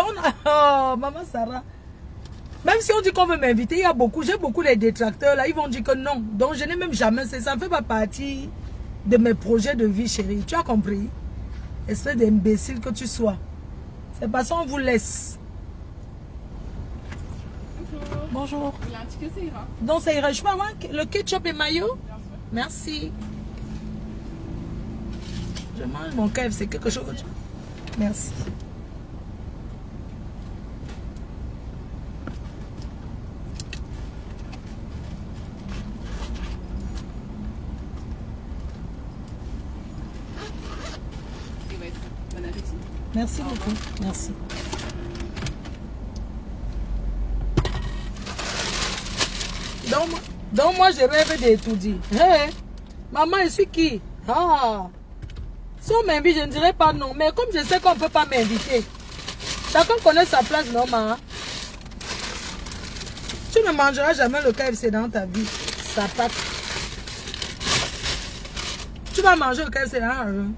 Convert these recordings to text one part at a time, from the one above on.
Donc, oh, maman Sarah. Même si on dit qu'on veut m'inviter, il y a beaucoup, j'ai beaucoup les détracteurs là, ils vont dire que non. Donc je n'ai même jamais, ça ne fait pas partie de mes projets de vie, chérie. Tu as compris? Espèce d'imbécile que tu sois. C'est parce qu'on vous laisse. Bonjour. Bonjour. Il y a un ticket, ça ira. Donc ça ira. Je peux avoir le ketchup et mayo? Merci. Je mange mon KFC, c'est quelque chose. Merci. Bon appétit. Merci beaucoup. Merci. Donc moi, je rêve d'étudier. Hey, maman, je suis qui? Ah. Si on m'invite, je ne dirais pas non. Mais comme je sais qu'on ne peut pas m'inviter, chacun connaît sa place, non, maman? Tu ne mangeras jamais le KFC dans ta vie. Ça pâte. Tu vas manger le KFC dans la rue.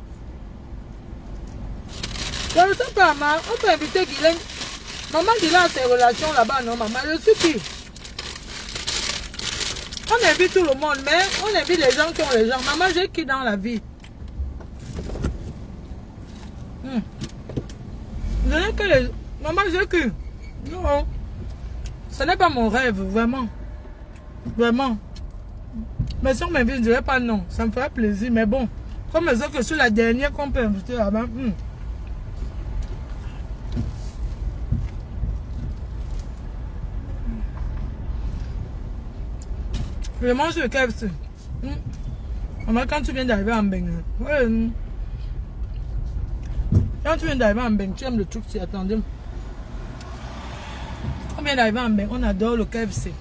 Je ne sais pas, maman. On peut inviter Guylaine. Maman Guylaine a ses relations là-bas, non, maman? Je suis qui? On invite tout le monde, mais on invite les gens qui ont les gens. Maman, j'ai qui dans la vie? Je n'ai que les... Maman, j'ai qui? Non. Ce n'est pas mon rêve, vraiment. Vraiment. Mais si on m'invite, je ne dirais pas non. Ça me ferait plaisir, mais bon. Comme je sais que je suis la dernière qu'on peut inviter là-bas. Je mange le KFC. Maman, quand tu viens d'arriver en Beng, quand tu viens d'arriver en Beng, tu aimes le truc, attendez. Quand on vient d'arriver en Beng, on adore le KFC.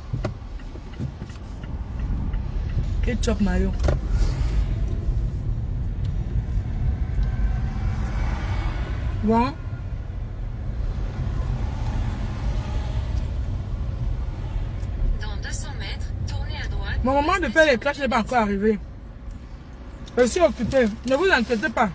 Ketchup mayo. Bon. Mon moment de faire les classes n'est pas encore arrivé. Je suis occupée. Ne vous inquiétez pas.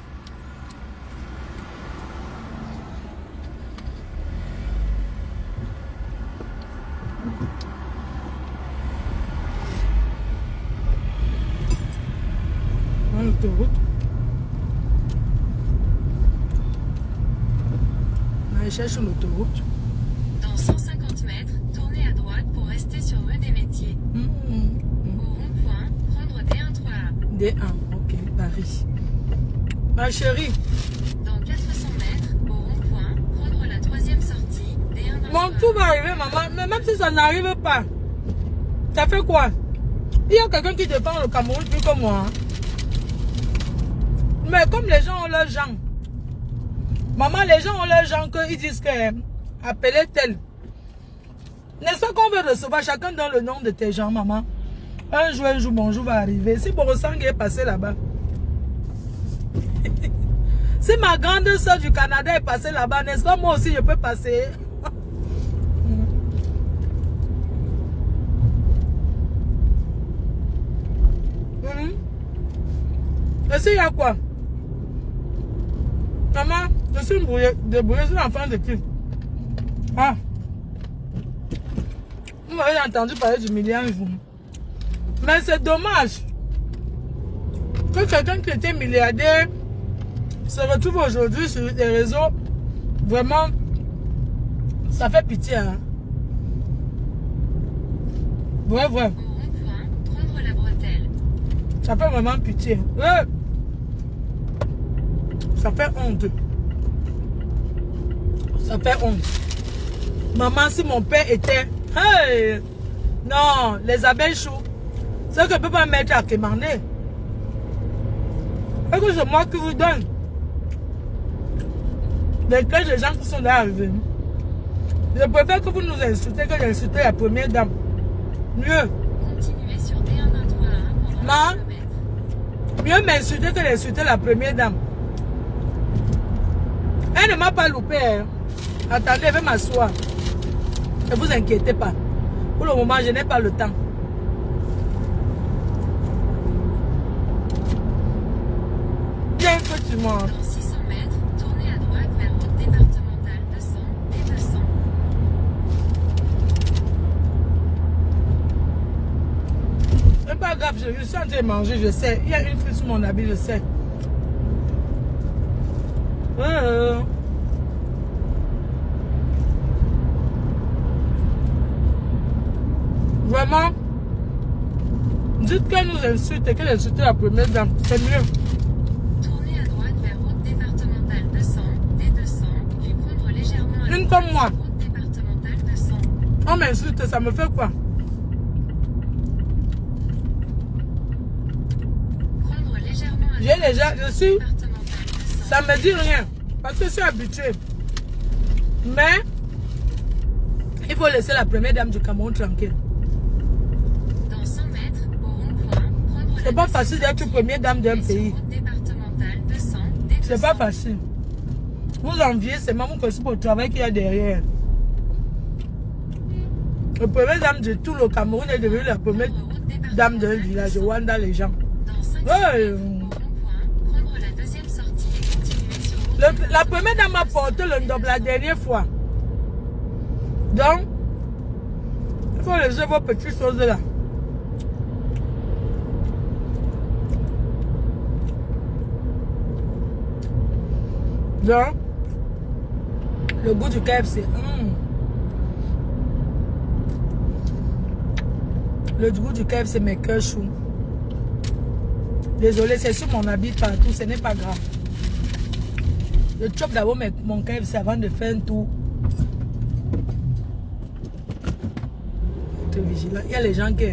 Dans l'autoroute. Je cherche l'autoroute. Dans 150 mètres, tournez à droite pour rester sur rue des Métiers. Au rond-point, prendre D1 3A. D1, ok, Paris. Ma chérie. Dans 400 mètres, au rond-point, prendre la troisième sortie, D1 Bon, tout va arriver, maman. Mais même si ça n'arrive pas, ça fait quoi? Il y a quelqu'un qui défend le Cameroun plus que moi. Mais comme les gens ont leurs gens. Maman, les gens ont leurs gens qu'ils disent que appelez tel. N'est-ce pas qu'on veut recevoir chacun dans le nom de tes gens, maman? Un jour, bonjour va arriver. Si Borosang est passé là-bas. Si ma grande soeur du Canada est passée là-bas, n'est-ce pas moi aussi je peux passer? Et s'il y a quoi? Maman, je suis débrouillée, je suis l'enfant de qui? Ah! Vous m'avez entendu parler du milliard, vous. Mais c'est dommage que quelqu'un qui était milliardaire se retrouve aujourd'hui sur les réseaux. Vraiment, ça fait pitié. Hein? Ouais. Au rond-point, prendre la bretelle. Ça fait vraiment pitié. Ouais. Ça fait honte. Ça fait honte. Maman, si mon père était... Hey! Non, les abeilles chaudes. C'est que je ne peux pas mettre à quémander. C'est que c'est moi qui vous donne. Les gens qui sont là arrivés. Je préfère que vous nous insultez que d'insulter la première dame. Mieux. Continuez sur D1 3A pendant Non. 100 mètres. Mieux m'insulter que d'insulter la première dame. Elle ne m'a pas loupé. Hein. Attendez, je vais m'asseoir. Ne vous inquiétez pas. Pour le moment, je n'ai pas le temps. Bien que tu manges. Dans 600 mètres, tournez à droite vers route départementale 200, grave, je suis en train de manger, je sais. Il y a une fille sur mon habit, je sais. Vraiment, dites qu'elle nous insulte et qu'elle insulte la première dame. C'est mieux. Tournez à droite vers route départementale 200, D200, puis prendre légèrement à Une comme moi. route départementale 200. On m'insulte, ça me fait quoi? Prendre légèrement à J'ai déjà, je suis, départementale 200. ça me dit rien. Parce que je suis habituée. Mais, il faut laisser la première dame du Cameroun tranquille. Dans 100 mètres, au rond-point, prendre C'est pas facile d'être première dame d'un pays. route départementale 200, D200. C'est pas facile. Vous enviez, c'est même que pour le travail qu'il y a derrière. Le premier dame de tout le Cameroun est devenu la première dame d'un village de Wanda, les gens. Dans 5 Ouais. mètres, au rond-point, prendre la deuxième sortie et continuer sur route La première dame a porté le ndob la dernière fois. Donc, il faut laisser vos petites choses là. Donc, le goût du KFC. Le goût du KFC, mes cœurs chou. Désolé, c'est sur mon habit partout, ce n'est pas grave. Je chope d'abord mon KFC avant de faire un tour. Être vigilant. Il y a les gens qui...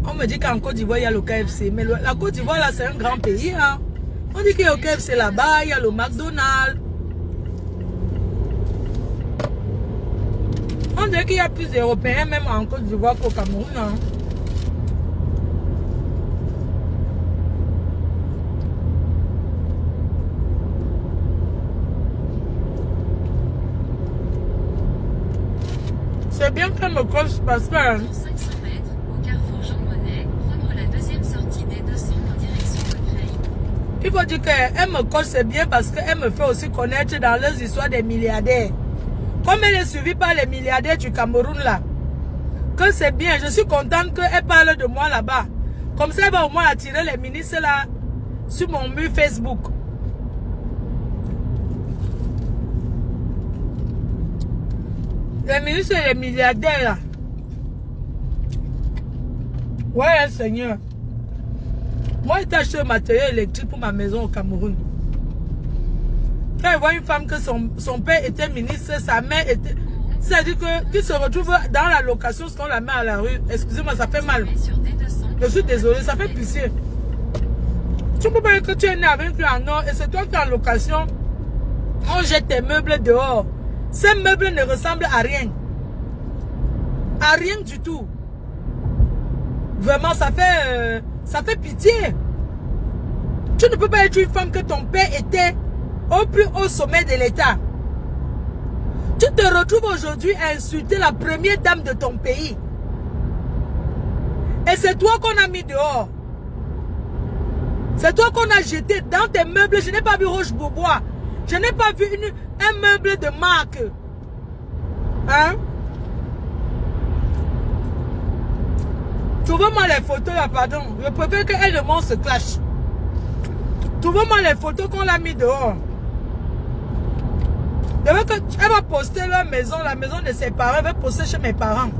On me dit qu'en Côte d'Ivoire, il y a le KFC. Mais la Côte d'Ivoire, là, c'est un grand pays. Hein. On dit qu'il y a le KFC là-bas, il y a le McDonald's. On dirait qu'il y a plus d'Européens, même en Côte d'Ivoire qu'au Cameroun. Hein. C'est bien qu'elle me coche parce que... Dans 500 mètres, au carrefour Jean Monnet, prendre la deuxième sortie des 200 en direction de Creil. Il faut dire qu'elle me coche, c'est bien parce qu'elle me fait aussi connaître dans les histoires des milliardaires. Comme elle est suivie par les milliardaires du Cameroun là, que c'est bien, je suis contente qu'elle parle de moi là-bas. Comme ça, elle va au moins attirer les ministres là sur mon mur Facebook. Les ministres et les milliardaires là. Ouais, Seigneur. Moi, j'ai acheté un matériel électrique pour ma maison au Cameroun. Quand je vois une femme que son père était ministre, sa mère était... C'est-à-dire qu'il se retrouve dans la location, ce qu'on la met à la rue. Excusez-moi, ça fait mal. Je suis désolée, ça fait pitié. Tu ne peux pas dire que tu es né avec lui en or et c'est toi qui es en location. On jette tes meubles dehors. Ces meubles ne ressemblent à rien. À rien du tout. Vraiment, ça fait pitié. Tu ne peux pas être une femme que ton père était au plus haut sommet de l'État. Tu te retrouves aujourd'hui à insulter la première dame de ton pays. Et c'est toi qu'on a mis dehors. C'est toi qu'on a jeté dans tes meubles. Je n'ai pas vu Roche Bourbois. Je n'ai pas vu un meuble de marque. Hein? Trouvez-moi les photos là, pardon. Je préfère qu'elle et moi se clash. Trouvez-moi les photos qu'on l'a mis dehors. Elle va poster leur maison, la maison de ses parents. Elle va poster chez mes parents.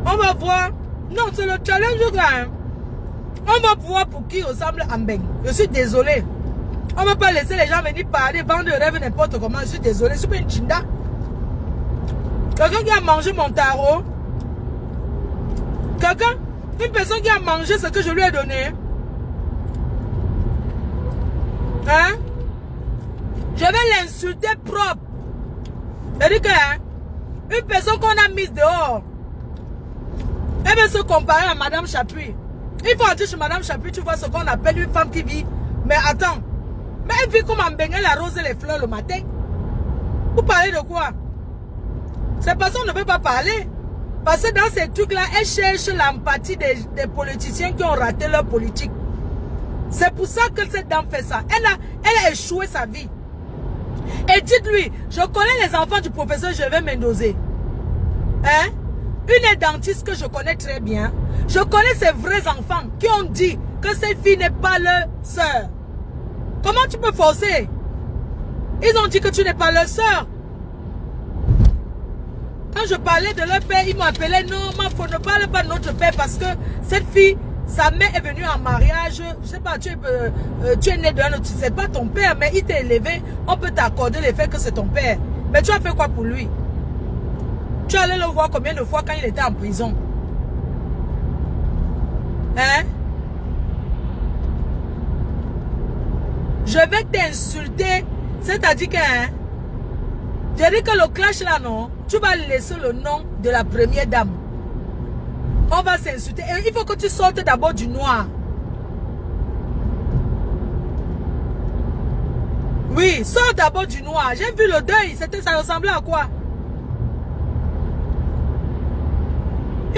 On va voir. Non, c'est le challenge là. Hein. On va voir pour qui ressemble Ambeng. Je suis désolé. On ne va pas laisser les gens venir parler, vendre des rêves n'importe comment. Je suis désolé. Je suis pas une chinda. Quelqu'un qui a mangé mon tarot. Quelqu'un, une personne qui a mangé ce que je lui ai donné. Hein? Je vais l'insulter propre. C'est-à-dire que hein, une personne qu'on a mise dehors, elle veut se comparer à Madame Chapuis. Il faut entrer chez Madame Chapuis, tu vois ce qu'on appelle une femme qui vit. Mais attends, mais elle vit comme Ambeng, elle arrose les fleurs le matin. Vous parlez de quoi? C'est parce qu'on ne veut pas parler. Parce que dans ces trucs-là, elle cherche l'empathie des politiciens qui ont raté leur politique. C'est pour ça que cette dame fait ça. Elle a échoué sa vie. Et dites-lui, je connais les enfants du professeur Gervais Mendozé. Hein? Une dentiste que je connais très bien. Je connais ces vrais enfants qui ont dit que cette fille n'est pas leur sœur. Comment tu peux forcer? Ils ont dit que tu n'es pas leur sœur. Quand je parlais de leur père, ils m'ont appelé, non, ma faut ne parle pas de notre père parce que cette fille, sa mère est venue en mariage. Je sais pas, tu es né de un autre, c'est pas ton père, mais il t'a élevé. On peut t'accorder le fait que c'est ton père. Mais tu as fait quoi pour lui? Tu allais le voir combien de fois quand il était en prison? Hein? Je vais t'insulter. C'est-à-dire que, hein, j'ai dit que le clash là, non, tu vas laisser le nom de la première dame. On va s'insulter. Et il faut que tu sortes d'abord du noir. Oui, sors d'abord du noir. J'ai vu le deuil. Ça ressemblait à quoi?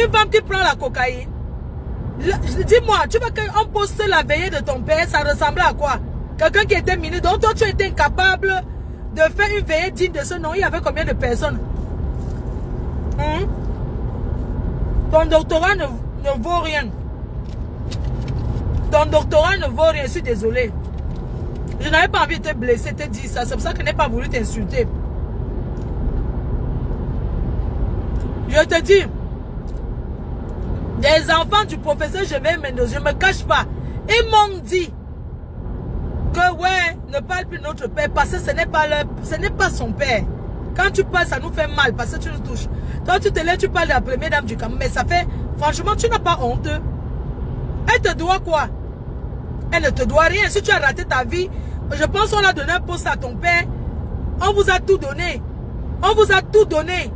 Une femme qui prend la cocaïne. Dis-moi, tu veux qu'on poste la veillée de ton père, ça ressemblait à quoi? Quelqu'un qui était mineur. Donc toi, tu étais incapable de faire une veillée digne de ce nom. Il y avait combien de personnes? Ton doctorat ne vaut rien. Ton doctorat ne vaut rien. Je suis désolé. Je n'avais pas envie de te blesser, te dire ça. C'est pour ça que je n'ai pas voulu t'insulter. Je te dis, des enfants du professeur Mendoza, je ne me cache pas. Ils m'ont dit que ouais, ne parle plus de notre père parce que ce n'est pas son père. Quand tu parles, ça nous fait mal parce que tu nous touches. Toi, tu te lèves, tu parles de la première dame du Cameroun. Mais ça fait, franchement, tu n'as pas honte. Elle te doit quoi? Elle ne te doit rien. Si tu as raté ta vie, je pense qu'on a donné un poste à ton père. On vous a tout donné. On vous a tout donné.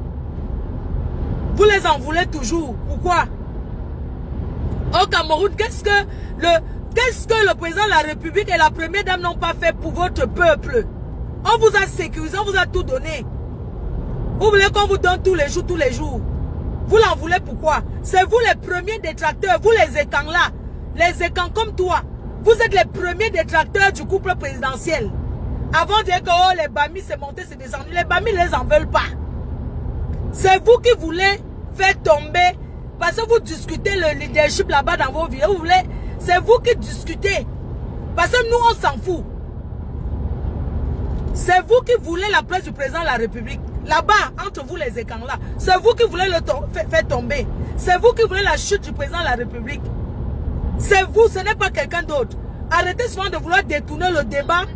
Vous les en voulez toujours. Pourquoi? Au Cameroun, qu'est-ce que le président de la République et la première dame n'ont pas fait pour votre peuple? On vous a sécurisé, on vous a tout donné. Vous voulez qu'on vous donne tous les jours. Vous l'en voulez pourquoi? C'est vous les premiers détracteurs, vous les écans là. Les écans comme toi. Vous êtes les premiers détracteurs du couple présidentiel. Avant de dire que oh, les Bamis c'est monté, c'est descendu. Les Bamis les en veulent pas. C'est vous qui voulez faire tomber. Parce que vous discutez le leadership là-bas dans vos villes. C'est vous qui discutez. Parce que nous on s'en fout. C'est vous qui voulez la place du président de la République. Là-bas, entre vous les écans là. C'est vous qui voulez le faire tomber. C'est vous qui voulez la chute du président de la République. C'est vous, ce n'est pas quelqu'un d'autre. Arrêtez souvent de vouloir détourner le débat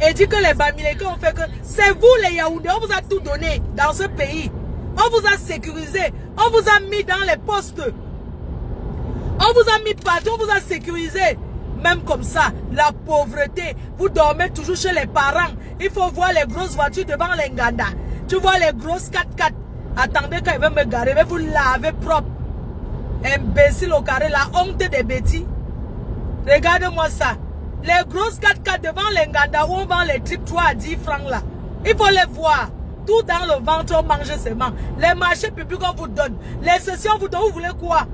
et dire que les Bamileke ont fait que... C'est vous les Yaoundés, on vous a tout donné dans ce pays. On vous a sécurisé, on vous a mis dans les postes. On vous a mis partout, on vous a sécurisé. Même comme ça, la pauvreté, vous dormez toujours chez les parents. Il faut voir les grosses voitures devant les Nganda. Tu vois les grosses 4x4. Attendez quand il va me garer, je vais vous laver propre. Imbécile au carré, la honte des bêtises. Regardez-moi ça. Les grosses 4x4 devant les Nganda où on vend les trucs 3 à 10 francs là. Il faut les voir. Tout dans le ventre, on mange seulement. Les marchés publics, on vous donne. Les sessions, on vous donne. Vous voulez quoi?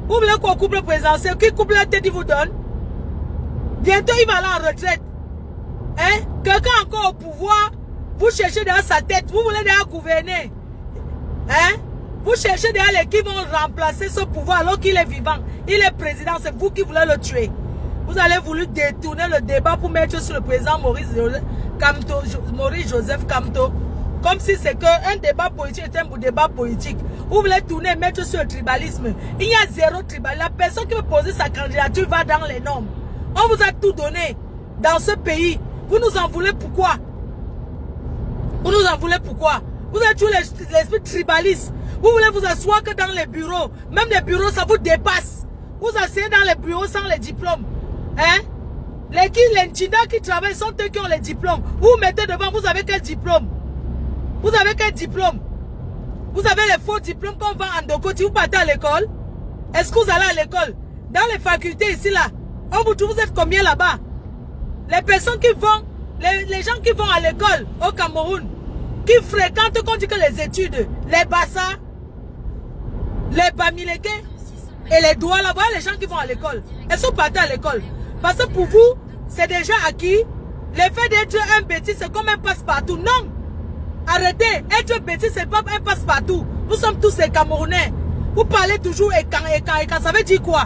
Vous voulez quoi, couple présidentiel? Qui couple la tête, il vous donne? Bientôt, il va aller en retraite. Hein? Quelqu'un encore au pouvoir, vous cherchez derrière sa tête. Vous voulez derrière gouverner. Hein? Vous cherchez derrière les qui vont remplacer ce pouvoir alors qu'il est vivant. Il est président, c'est vous qui voulez le tuer. Vous allez vouloir détourner le débat pour mettre sur le président Maurice Joseph Kamto. Comme si c'est qu'un débat politique est un débat politique. Vous voulez tourner et mettre sur le tribalisme. Il y a zéro tribalisme. La personne qui veut poser sa candidature va dans les normes. On vous a tout donné dans ce pays. Vous nous en voulez pourquoi? Vous nous en voulez pourquoi? Vous êtes tous l'esprit tribaliste. Vous voulez vous asseoir que dans les bureaux. Même les bureaux, ça vous dépasse. Vous asseyez dans les bureaux sans les diplômes. Hein? Les Nchida qui travaillent sont eux qui ont les diplômes. Vous mettez devant, vous avez quel diplôme? Vous avez quel diplôme? Vous avez les faux diplômes qu'on vend en Dokoti. Vous partez à l'école? Est-ce que vous allez à l'école? Dans les facultés ici là, on vous trouve, vous êtes combien là-bas? Les personnes qui vont, les gens qui vont à l'école au Cameroun, qui fréquentent, qu'on dit que les études, les Bassa, les Bamileke et les Douala, voilà les gens qui vont à l'école. Est-ce que vous partez à l'école? Parce que pour vous, c'est déjà acquis. Le fait d'être un bêtise, c'est comme un passe-partout. Non! Arrêtez. Être petit, c'est pas un passe-partout. Nous sommes tous des Camerounais. Vous parlez toujours et quand. Ça veut dire quoi?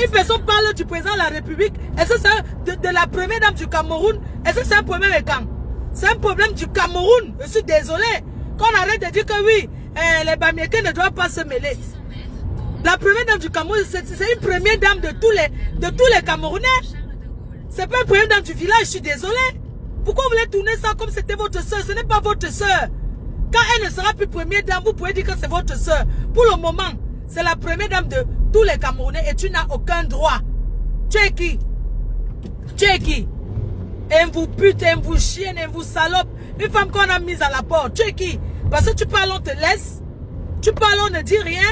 Une personne parle du président de la République. Est-ce que c'est de la première dame du Cameroun? Est-ce que c'est un problème et quand? C'est un problème du Cameroun. Je suis désolé. Qu'on arrête de dire que oui, les Bamiékés ne doivent pas se mêler. La première dame du Cameroun, c'est une première dame de tous les Camerounais. C'est pas une première dame du village, je suis désolé. Pourquoi vous voulez tourner ça comme c'était votre soeur? Ce n'est pas votre soeur. Quand elle ne sera plus première dame, vous pouvez dire que c'est votre soeur. Pour le moment, c'est la première dame de tous les Camerounais et tu n'as aucun droit. Tu es qui? Tu es qui? Elle vous pute, elle vous chienne, elle vous salope. Une femme qu'on a mise à la porte. Tu es qui? Parce que tu parles, on te laisse. Tu parles, on ne dit rien.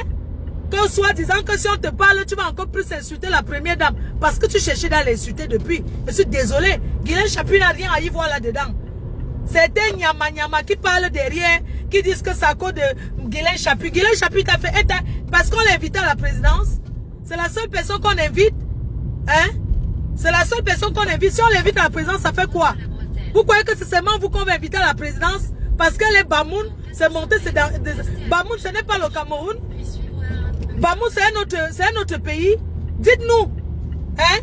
Que soit disant que si on te parle, tu vas encore plus insulter la première dame. Parce que tu cherchais à l'insulter depuis. Je suis désolé. Guylaine Chapuis n'a rien à y voir là-dedans. C'est des nyama qui parlent derrière, qui disent que c'est à cause de Guylaine Chapuis. Guylaine Chapuis t'a fait... Parce qu'on l'a invité à la présidence. C'est la seule personne qu'on invite. Hein? C'est la seule personne qu'on invite. Si on l'invite à la présidence, ça fait quoi? Vous croyez que c'est seulement vous qu'on va inviter à la présidence? Parce que les Bamoun, c'est monté... Bamoun, ce n'est pas le Cameroun. Bamoun, c'est un autre pays. Dites-nous. Hein?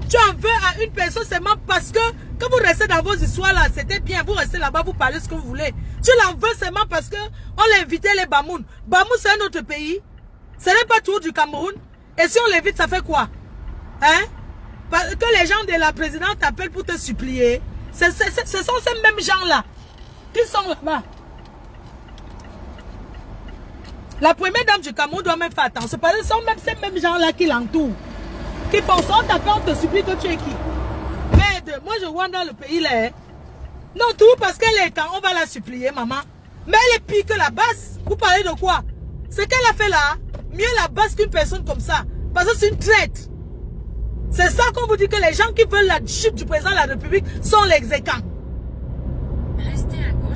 Tu en veux à une personne seulement parce que quand vous restez dans vos histoires là, c'était bien. Vous restez là-bas, vous parlez ce que vous voulez. Tu l'en veux seulement parce que on l'a invité les Bamoun. Bamoun, c'est un autre pays. Ce n'est pas tout du Cameroun. Et si on l'invite, ça fait quoi? Hein? Parce que les gens de la présidente t'appellent pour te supplier. Ce sont ces mêmes gens-là qui sont là-bas. La première dame du Cameroun doit même faire attention. Parce que ce sont même ces mêmes gens-là qui l'entourent. Qui pensent, on t'appelle, on te supplie que tu es qui? Merde, moi je vois dans le pays là. Hein. Non, tout parce qu'elle est quand on va la supplier, maman. Mais elle est pire que la basse. Vous parlez de quoi? Ce qu'elle a fait là, mieux la basse qu'une personne comme ça. Parce que c'est une traite. C'est ça qu'on vous dit que les gens qui veulent la chute du président de la République sont les exécants.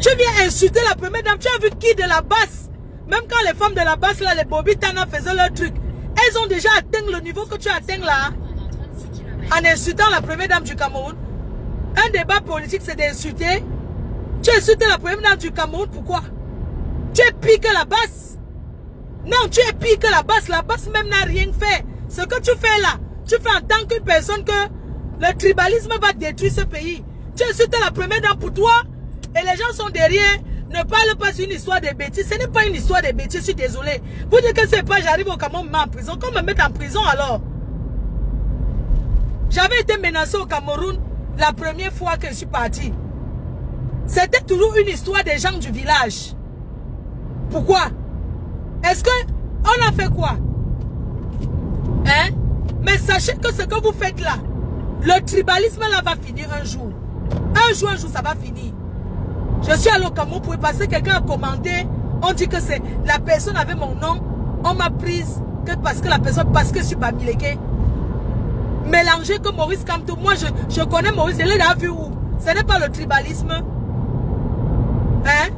Tu viens insulter la première dame. Tu as vu qui de la basse? Même quand les femmes de la basse, là, les Bobby Tana faisaient leur truc. Elles ont déjà atteint le niveau que tu atteins là. En insultant la première dame du Cameroun. Un débat politique, c'est d'insulter. Tu insultes la première dame du Cameroun, pourquoi? Tu es pire que la basse. Non, tu es pire que la basse. La basse même n'a rien fait. Ce que tu fais là, tu fais en tant qu'une personne que le tribalisme va détruire ce pays. Tu insultes la première dame pour toi. Et les gens sont derrière. Ne parle pas sur une histoire de bêtises. Ce n'est pas une histoire de bêtises, je suis désolé. Vous dites que c'est pas, j'arrive au Cameroun, me met en prison. Qu'on me mette en prison alors? J'avais été menacé au Cameroun la première fois que je suis parti. C'était toujours une histoire des gens du village. Pourquoi? Est-ce que on a fait quoi? Hein? Mais sachez que ce que vous faites là, le tribalisme là va finir un jour. Un jour, ça va finir. Je suis allé au Cameroun pour y passer, quelqu'un a commenté. On dit que c'est la personne avait mon nom. On m'a prise que parce que la personne, parce que je suis Bamiléké. Mélanger que Maurice Kamto. Moi, je connais Maurice. Je l'ai déjà vu où? Ce n'est pas le tribalisme. Hein?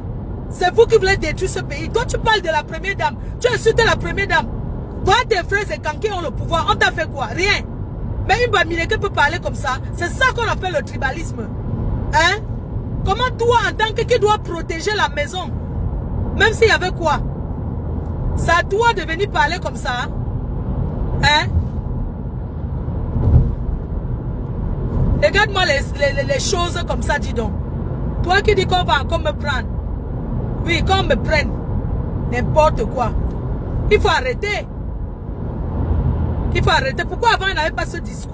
C'est vous qui voulez détruire ce pays. Toi, tu parles de la première dame. Tu insultes la première dame. Toi, tes frères et quand qui ont le pouvoir, on t'a fait quoi? Rien. Mais une Bamiléké peut parler comme ça. C'est ça qu'on appelle le tribalisme. Hein? Comment toi, en tant que qui doit protéger la maison, même s'il y avait quoi? C'est à toi de venir parler comme ça. Hein? Regarde-moi les choses comme ça, dis donc. Toi qui dis qu'on va encore me prendre. Oui, qu'on me prenne. N'importe quoi. Il faut arrêter. Il faut arrêter. Pourquoi avant il n'avait pas ce discours?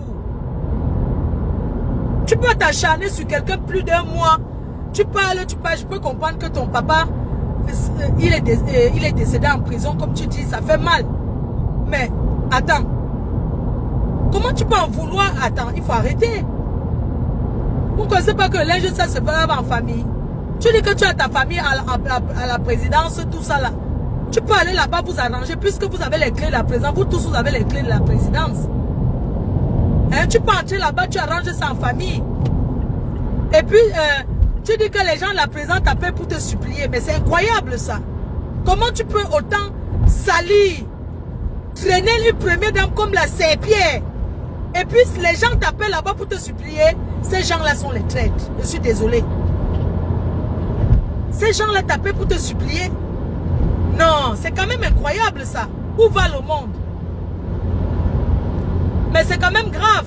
Tu peux t'acharner sur quelqu'un plus d'un mois. Tu parles, je peux comprendre que ton papa, il est décédé en prison, comme tu dis, ça fait mal. Mais, attends. Comment tu peux en vouloir? Attends, il faut arrêter. Vous ne connaissez pas que linge, ça se fait en famille. Tu dis que tu as ta famille à la présidence, tout ça là. Tu peux aller là-bas vous arranger, puisque vous avez les clés de la présidence. Vous tous, vous avez les clés de la présidence. Hein, tu peux entrer là-bas, tu arranges ça en famille. Et puis, tu dis que les gens de la présidence t'appellent pour te supplier. Mais c'est incroyable ça. Comment tu peux autant salir, traîner une première dame comme la Saint-Pierre? Et puis les gens t'appellent là-bas pour te supplier. Ces gens-là sont les traîtres. Je suis désolé. Ces gens-là t'appellent pour te supplier. Non, c'est quand même incroyable ça. Où va le monde? Mais c'est quand même grave.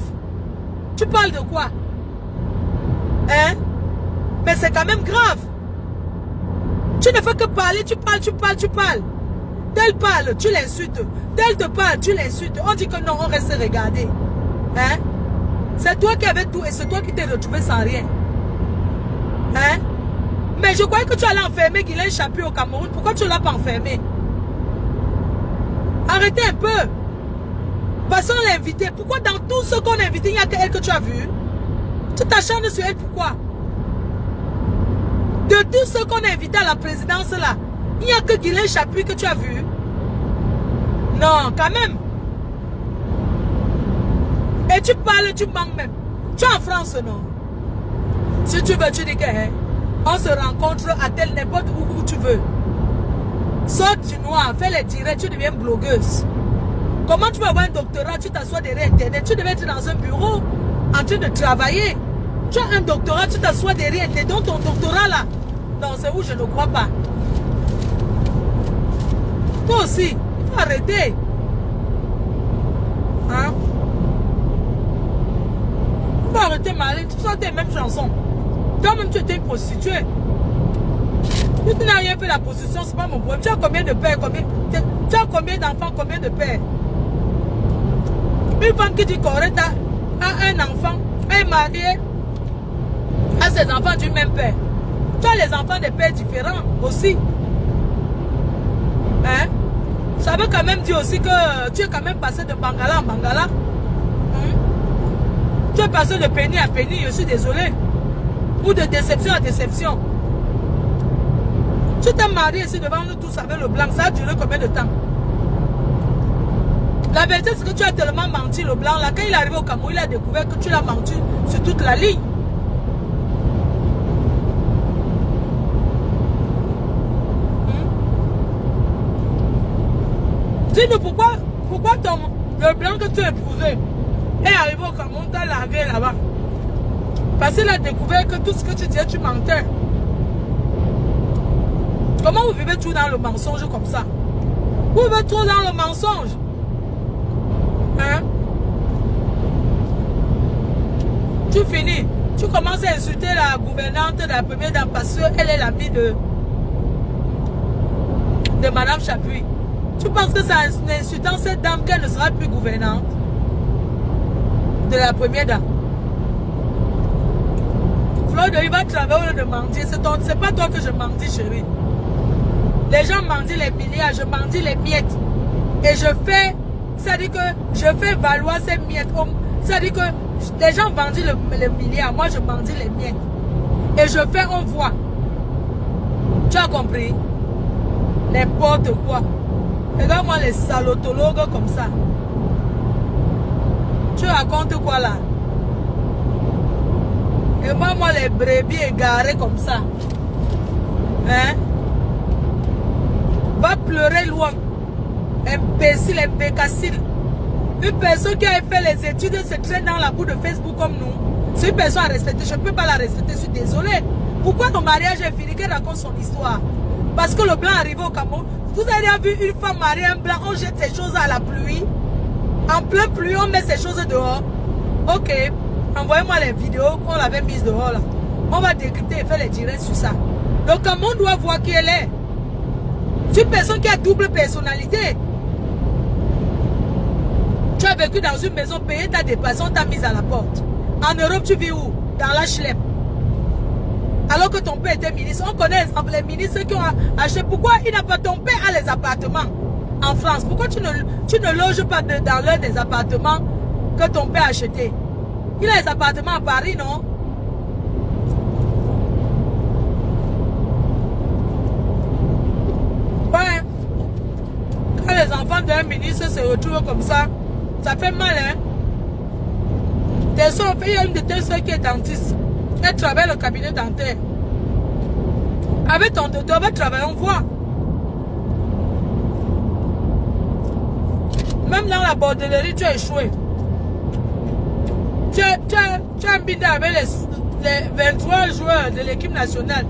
Tu parles de quoi? Hein? Mais c'est quand même grave. Tu ne fais que parler, tu parles. Tel parle, tu l'insultes. Tel te parle, tu l'insultes. On dit que non, on reste regarder. Hein? C'est toi qui avais tout et c'est toi qui t'es retrouvé sans rien. Hein? Mais je croyais que tu allais enfermer qu'il a échappé au Cameroun. Pourquoi tu ne l'as pas enfermé? Arrêtez un peu. Passons l'inviter. Pourquoi dans tout ce qu'on a invité, il n'y a qu'elle que tu as vu? Tu t'acharnes sur elle, pourquoi? De tout ce qu'on a invité à la présidence là, il n'y a que Guylaine Chapuis que tu as vu. Non, quand même. Et tu parles, tu manques même. Tu es en France, non? Si tu veux, tu dis que hein, on se rencontre à tel n'importe où tu veux. Saute du noir, fais les directs, tu deviens blogueuse. Comment tu vas avoir un doctorat, tu t'assois derrière Internet, tu devais être dans un bureau en train de travailler. Tu as un doctorat, tu t'assois derrière Internet, donc ton doctorat là, non, c'est où je ne crois pas. Toi aussi, il faut arrêter. Hein? Il faut arrêter, Marie, tu chantes les mêmes chansons. Toi-même, tu étais une prostituée. Tu n'as rien fait la prostitution, c'est pas mon problème. Tu as combien de pères, tu as combien d'enfants, combien de pères? Une femme qui dit qu'Orette a un enfant, elle est mariée à ses enfants du même père. Tu as les enfants des pères différents aussi. Hein? Ça veut quand même dire aussi que tu es quand même passé de Bangala en Bangala. Tu es passé de penny à penny, je suis désolé. Ou de déception à déception. Tu t'es marié ici devant nous tous avec le blanc, ça a duré combien de temps? La vérité c'est que tu as tellement menti le blanc là, quand il est arrivé au Cameroun, il a découvert que tu l'as menti sur toute la ligne. Dis-nous pourquoi le blanc que tu as épousé est arrivé au Cameroun, t'as largué là-bas. Parce qu'il a découvert que tout ce que tu disais, tu mentais. Comment vous vivez tout dans le mensonge comme ça? Vous vivez trop dans le mensonge. Hein? Tu finis. Tu commences à insulter la gouvernante de la première dame parce qu'elle est l'amie de Madame Chapuis. Tu penses que c'est en insultant cette dame qu'elle ne sera plus gouvernante de la première dame? Floyd, il va travailler au lieu de mentir. C'est pas toi que je mendie, chérie. Les gens mendient les milliards, je mendie les miettes. Et je fais, c'est-à-dire que je fais valoir ces miettes. C'est-à-dire que les gens vendent les milliards, moi je mendie les miettes. Et je fais, on voit. Tu as compris? N'importe quoi. Regarde-moi les salotologues comme ça. Tu racontes quoi là? Et moi les brebis égarés comme ça. Hein? Va pleurer loin. Imbécile, imbécile. Une personne qui a fait les études se traîne dans la boue de Facebook comme nous. C'est une personne à respecter. Je ne peux pas la respecter, je suis désolée. Pourquoi ton mariage est fini? Qu'elle raconte son histoire? Parce que le blanc arrive au Cameroun. Vous avez vu une femme mariée, un blanc, on jette ses choses à la pluie. En plein pluie, on met ses choses dehors. Ok. Envoyez-moi les vidéos qu'on l'avait mises dehors là. On va décrypter et faire les directs sur ça. Donc, comment on doit voir qui elle est? C'est une personne qui a double personnalité. Tu as vécu dans une maison, payé ta dépense, on t'a mise à la porte. En Europe, tu vis où? Dans la chlep. Alors que ton père était ministre. On connaît les ministres qui ont acheté. Pourquoi il n'a pas, ton père a les appartements en France? Pourquoi tu ne loges pas dans l'un des appartements que ton père a acheté? Il a les appartements à Paris, non? Ouais. Quand les enfants d'un ministre se retrouvent comme ça, ça fait mal, hein? Tes soeurs, il y a une de tes soeurs qui est dentiste. Elle travaille au cabinet dentaire. Avec ton docteur, on va travailler, on voit. Même dans la bordellerie, tu as échoué. Tu as un bidé avec les 23 joueurs de l'équipe nationale.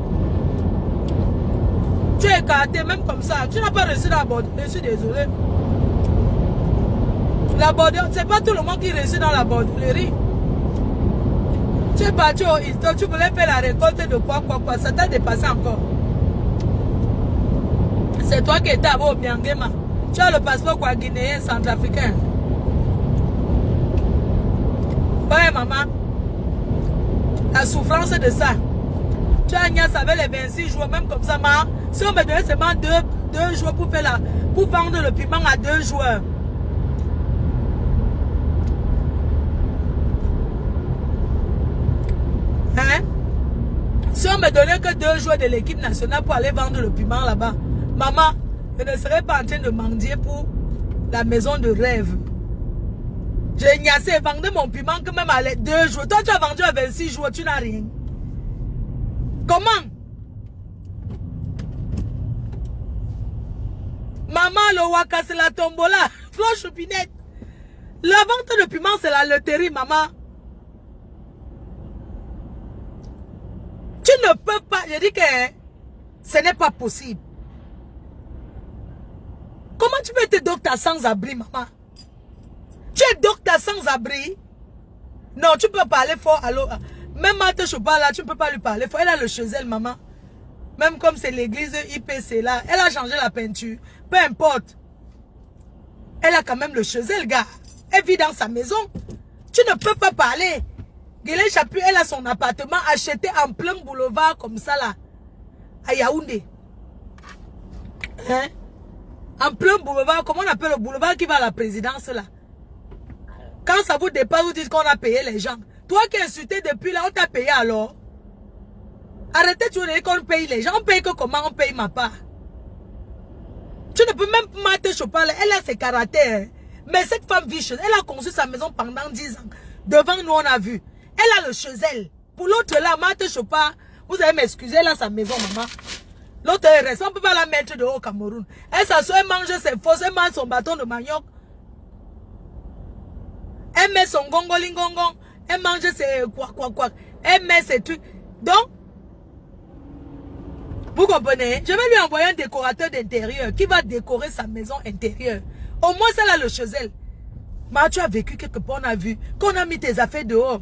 Tu es écarté, même comme ça. Tu n'as pas reçu la borderie, je suis désolé. La borderie, c'est pas tout le monde qui réussit dans la borderie. Tu es parti au Hilton, tu voulais faire la récolte de quoi, ça t'a dépassé encore. C'est toi qui étais à au Biangema. Tu as le passeport quoi, guinéen, centrafricain. Ouais, maman. La souffrance de ça. Tu as Agnès avec les 26 jours, même comme ça, ma. Si on me donnait seulement deux jours pour faire pour vendre le piment à 2 joueurs. Hein? Si on me donnait que 2 jours de l'équipe nationale pour aller vendre le piment là-bas, maman, je ne serais pas en train de mendier pour la maison de rêve. J'ai ignassé, vendé mon piment que même à 2 jours. Toi, tu as vendu à 26 jours, tu n'as rien. Comment? Maman, le waka, c'est la tombola. Flanche Choupinette. La vente de piment, c'est la loterie, maman. Tu ne peux pas. Je dis que ce n'est pas possible. Comment tu peux être docteur sans abri, maman? Tu es docteur sans abri? Non, tu peux parler fort. Alors, même Marthe Chopin là, tu ne peux pas lui parler fort. Elle a le chezel, maman. Même comme c'est l'église IPC là, elle a changé la peinture. Peu importe. Elle a quand même le chezel, gars. Elle vit dans sa maison. Tu ne peux pas parler. Guélé Chapu, elle a son appartement acheté en plein boulevard comme ça là. À Yaoundé. Hein? En plein boulevard, comment on appelle le boulevard qui va à la présidence là? Quand ça vous dépasse, vous dites qu'on a payé les gens. Toi qui es insulté depuis là, on t'a payé alors? Arrêtez de dire qu'on paye les gens. On paye que comment on paye ma part? Tu ne peux même pas Marthe Chopin, elle a ses caractères. Mais cette femme vicieuse, elle a construit sa maison pendant 10 ans. Devant nous, on a vu. Elle a le chezel. Pour l'autre là, Marthe Chopin, vous allez m'excuser, elle a sa maison, maman. L'autre reste, on ne peut pas la mettre dehors au Cameroun. Elle s'assoit, elle mange ses fausses, elle mange son bâton de manioc. Elle met son gongolingongon, elle mange ses quoi. Elle met ses trucs. Donc, vous comprenez? Je vais lui envoyer un décorateur d'intérieur qui va décorer sa maison intérieure. Au moins, elle a le chezel. Mais tu as vécu quelque part, on a vu qu'on a mis tes affaires dehors.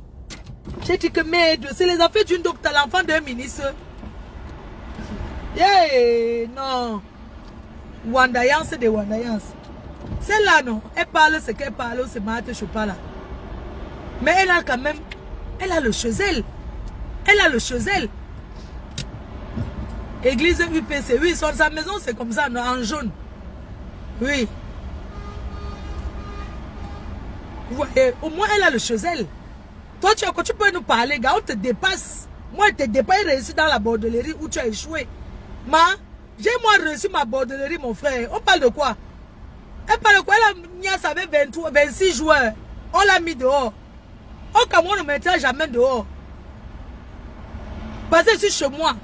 J'ai dit que merde, c'est les affaires d'une docteur, l'enfant d'un ministre. Yeah, non. Wandayance, c'est des Wandayance. Celle-là, non. Elle parle ce qu'elle parle, c'est Marthe Chopin là. Mais elle a quand même, elle a le chezel. Elle a le chezel. Église UPC, oui, sur sa maison, c'est comme ça, non, en jaune. Oui. Vous voyez, au moins, elle a le chezel. Toi, tu peux nous parler, gars, on te dépasse. Moi, je te dépasse réussi dans la bordellerie où tu as échoué. J'ai moi reçu ma bordellerie, mon frère. On parle de quoi? Elle parle de quoi? Elle avait 26 joueurs. On l'a mis dehors. Au Cameroun, on ne mettra jamais dehors. Parce que je suis chez moi.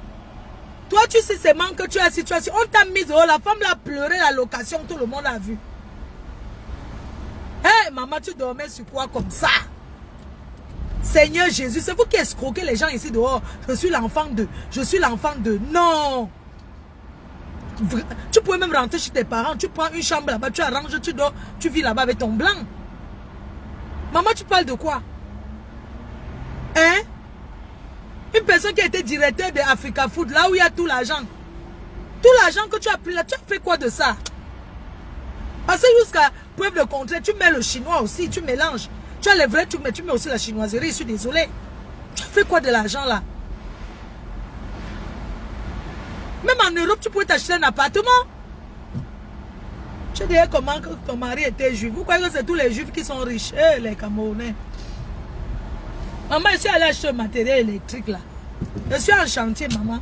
Toi, tu sais seulement que tu as la situation. On t'a mis dehors. La femme l'a pleuré, la location, tout le monde a vu. Hé, maman, tu dormais sur quoi comme ça? Seigneur Jésus, c'est vous qui escroquez les gens ici dehors. Je suis l'enfant de. Je suis l'enfant de. Non. Tu pouvais même rentrer chez tes parents. Tu prends une chambre là-bas, tu arranges, tu dors, tu vis là-bas avec ton blanc. Maman, tu parles de quoi? Hein? Une personne qui a été directeur de Africa Food, là où il y a tout l'argent. Tout l'argent que tu as pris là, tu as fait quoi de ça? Parce que jusqu'à preuve de contraire, tu mets le chinois aussi, tu mélanges. Tu as les vrais, tu mets aussi la chinoiserie, je suis désolé. Tu as fait quoi de l'argent là? Même en Europe, tu pouvais t'acheter un appartement. Tu dis comment que ton mari était juif. Vous croyez que c'est tous les juifs qui sont riches? Eh, les Camerounais. Maman, je suis allée acheter un matériel électrique là. Je suis en chantier, maman.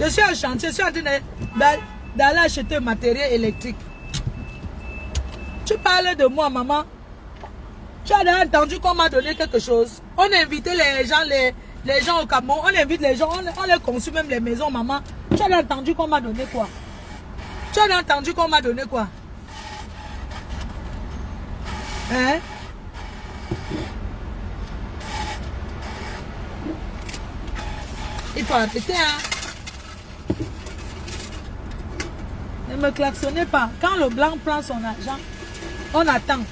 Je suis en chantier, je suis en train d'aller acheter un matériel électrique. Tu parles de moi, maman. Tu as déjà entendu qu'on m'a donné quelque chose. On a invité les gens au Cameroun. On invite les gens, on les conçut même les maisons, maman. Tu as entendu qu'on m'a donné quoi? Tu as entendu qu'on m'a donné quoi? Hein? Il faut arrêter, hein? Ne me klaxonnez pas. Quand le blanc prend son argent, on attend.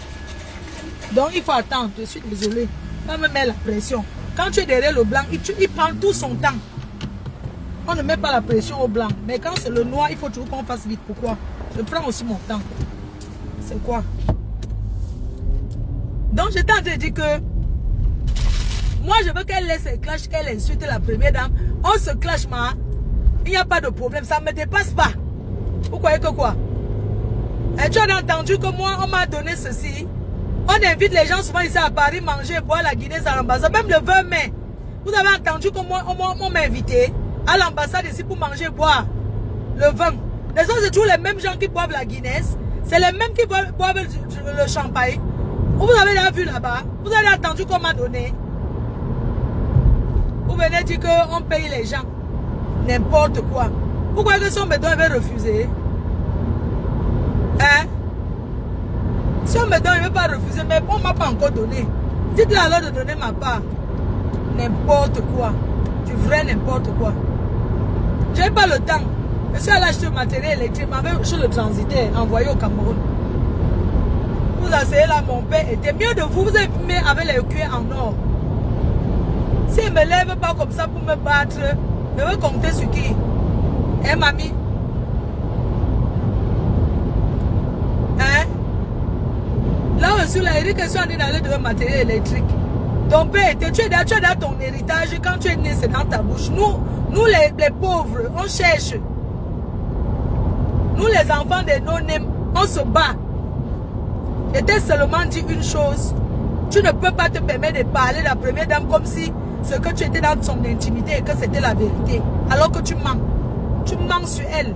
Donc il faut attendre. Je suis désolée. On me met la pression. Quand tu es derrière le blanc, il prend tout son temps. On ne met pas la pression au blanc. Mais quand c'est le noir, il faut toujours qu'on fasse vite. Pourquoi? Je prends aussi mon temps. C'est quoi? Donc j'étais en train de dire que moi je veux qu'elle laisse ses clashs, qu'elle insulte la première dame. On se clash, ma. Il n'y a pas de problème. Ça ne me dépasse pas. Vous croyez que quoi? Et tu as entendu que moi, on m'a donné ceci. On invite les gens souvent ici à Paris manger et boire la Guinness à l'ambassade. Même le 20 mai. Vous avez entendu que moi, on m'a invité à l'ambassade ici pour manger et boire le vin. Les autres, c'est toujours les mêmes gens qui boivent la Guinness. C'est les mêmes qui boivent le champagne. Vous avez déjà vu là-bas. Vous avez entendu qu'on m'a donné. Vous venez dire qu'on paye les gens. N'importe quoi. Pourquoi que si on me donne, il va refuser? Hein? Si on me donne, il ne veut pas refuser, mais on ne m'a pas encore donné. Dites-le alors de donner ma part. N'importe quoi. Du vrai n'importe quoi. Je n'ai pas le temps. Je suis allé acheter le matériel électrique, je le transitais, envoyé au Cameroun. Vous asseyez là, mon père était mieux de vous. Vous avez mis avec les cuirs en or. S'il ne me lève pas comme ça pour me battre, je veux compter sur qui? Hein, mamie? Hein? Là aussi, là, il dit que je suis en train d'aller de matériel électrique. Ton père était, tu es dans ton héritage. Quand tu es né, c'est dans ta bouche. Nous les pauvres, on cherche. Nous, les enfants des non-nèmes, on se bat. Je t'ai seulement dit une chose. Tu ne peux pas te permettre de parler de la première dame comme si ce que tu étais dans son intimité et que c'était la vérité. Alors que tu mens. Tu mens sur elle.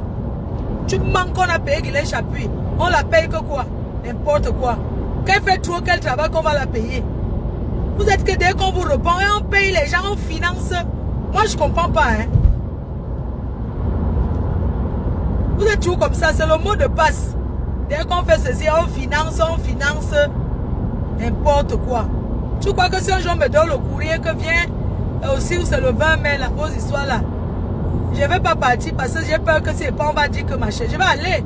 Tu mens qu'on a payé Guylaine Chapuis. On la paye que quoi? N'importe quoi. Qu'elle fait trop, quel travail qu'on va la payer. Vous êtes que dès qu'on vous répond et on paye les gens, on finance. Moi, je ne comprends pas. Hein. Vous êtes toujours comme ça. C'est le mot de passe. Dès qu'on fait ceci, on finance. N'importe quoi. Tu crois que si un jour me donne le courrier que vient aussi, où c'est le 20 mai, la grosse histoire là, je ne vais pas partir parce que j'ai peur que c'est pas, on va dire que ma chérie, je vais aller.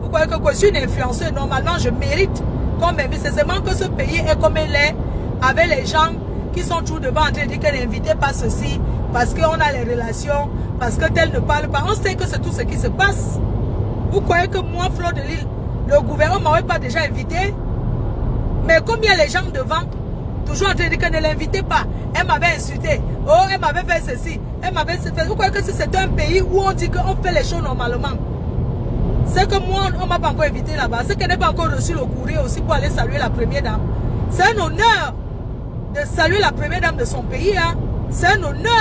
Vous croyez que je suis une influenceuse, normalement je mérite qu'on m'invite. C'est seulement que ce pays est comme il est, avec les gens qui sont toujours devant en train de dire qu'elle n'est invitée par ceci, parce qu'on a les relations, parce que tel ne parle pas. On sait que c'est tout ce qui se passe. Vous croyez que moi, Fleur de Lille, le gouvernement ne m'avait pas déjà invité? Mais comme il y a les gens devant, toujours en train de dire qu'elle ne l'invitait pas. Elle m'avait insulté. Oh, elle m'avait fait ceci. Elle m'avait fait... Vous croyez que si c'est un pays où on dit qu'on fait les choses normalement? C'est que moi, on ne m'a pas encore invité là-bas. C'est qu'elle n'a pas encore reçu le courrier aussi pour aller saluer la première dame. C'est un honneur de saluer la première dame de son pays. Hein. C'est un honneur.